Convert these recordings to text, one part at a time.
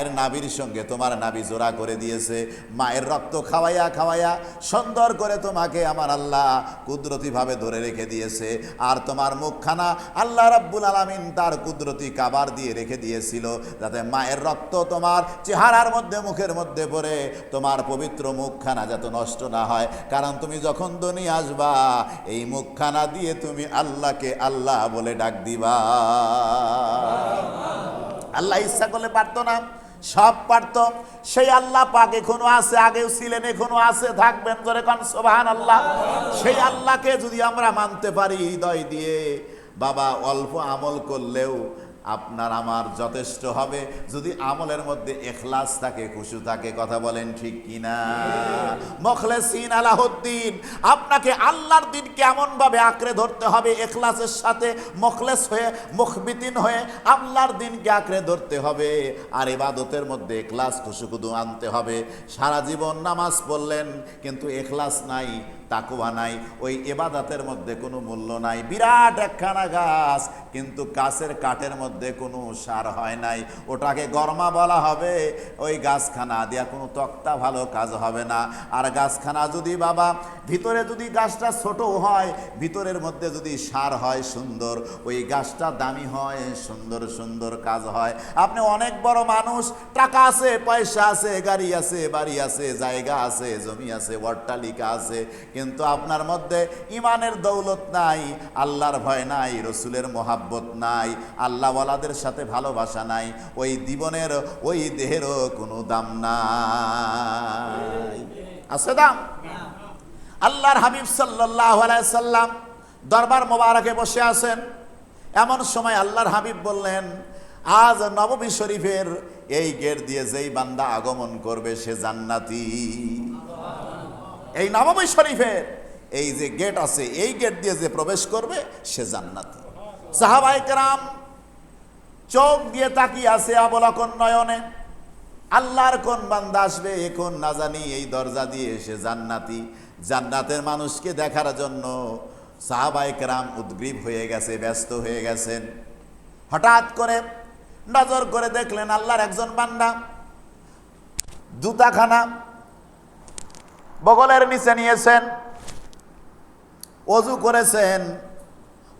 মায়ের নাভির সঙ্গে তোমার নাভি জোড়া করে দিয়েছে, মায়ের রক্ত খাওয়াইয়া খাওয়াইয়া সুন্দর করে তোমাকে আমার আল্লাহ কুদরতিভাবে ধরে রেখে দিয়েছে। আর তোমার মুখখানা আল্লাহ রাব্বুল আলামিন তার কুদরতি কাবার দিয়ে রেখে দিয়েছিল, যাতে মায়ের রক্ত তোমার চেহারার মধ্যে মুখের মধ্যে পড়ে তোমার পবিত্র মুখখানা যাতে নষ্ট না হয়। কারণ তুমি যখন দুনিয়া আসবা এই মুখখানা দিয়ে তুমি আল্লাহকে আল্লাহ বলে ডাক দিবা। আল্লাহ ইচ্ছা করলে পারতো না? সব পারতো। সেই আল্লাহ পাক এখনো আছে, আগেও ছিলেন, এখনো আছে, থাকবেন। জোরে কোন সুবহানাল্লাহ। সেই আল্লাহকে যদি আমরা মানতে পারি হৃদয় দিয়ে, বাবা অল্প আমল করলেও আপনার আমার যথেষ্ট হবে, যদি আমলের মধ্যে ইখলাস থাকে, খুশু থাকে। কথা বলেন ঠিক কিনা? মুখলিসিন আলাহুদ্দিন, আপনাকে আল্লাহর দিনকে এমন ভাবে আঁকড়ে ধরতে হবে ইখলাসের সাথে, মুখলিস হয়ে মুখবিতিন হয়ে আল্লাহর দিনকে আঁকড়ে ধরতে হবে। আর ইবাদতের মধ্যে ইখলাস খুশু আনতে হবে। সারা জীবন নামাজ পড়লেন কিন্তু ইখলাস নাই, তাকওয়া নাই, ওই ইবাদতের মধ্যে কোনো মূল্য নাই। বিরাট একখানা গাছ, কিন্তু গাছের কাঠের মধ্যে কোনো সার হয় নাই, ওটাকে গরমা বলা হবে। ওই গাছখানা দিয়া কোনো তক্তা ভালো কাজ হবে না। আর গাছখানা যদি বাবা ভিতরে যদি গাছটা ছোট হয়, ভিতরের মধ্যে যদি সার হয় সুন্দর, ওই গাছটা দামি হয়, সুন্দর সুন্দর কাজ হয়। আপনি অনেক বড় মানুষ, টাকা আছে, পয়সা আছে, গাড়ি আছে, বাড়ি আছে, জায়গা আছে, জমি আছে, অট্টালিকা আছে, কিন্তু আপনার মধ্যে ইমানের দৌলত নাই, আল্লাহর ভয় নাই, রসুলের মোহাব্বত নাই, আল্লাহওয়ালাদের সাথে ভালোবাসা নাই, ওই জীবনের ওই দেহেরও কোনো দাম নাই। আছে দাম? আল্লাহর হাবিব সাল্লাল্লাহু আলাইহি সাল্লাম দরবার মোবারকে বসে আছেন। এমন সময় আল্লাহর হাবিব বললেন, আজ নববী শরীফের এই গেট দিয়ে যেই বান্দা আগমন করবে সে জান্নাতি। এই নববী শরীফের এই যে গেট আছে, এই গেট দিয়ে যে প্রবেশ করবে সে জান্নাতি। সাহাবায়ে কেরাম চোখ দিয়ে তাকিয়ে আছে অবলোকন নয়নে, আল্লাহর কোন বান্দা আসবে এখন না জানি এই দরজা দিয়ে সে জান্নাতি। জান্নাতের মানুষকে দেখার জন্য সাহাবায়ে কেরাম উদ্গ্রীব হয়ে গেছে, ব্যস্ত হয়ে গেছেন। হঠাৎ করে নজর করে দেখলেন আল্লাহর একজন বান্দা জুতাখানা বগলের নিচে নিয়েছেন, ওযু করেছেন,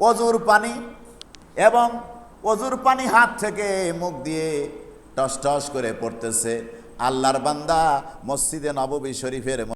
ওযুর পানি এবং ওযুর পানি হাত থেকে মুখ দিয়ে টস টস করে পড়তেছে। আল্লাহর বান্দা মসজিদে নববী শরীফের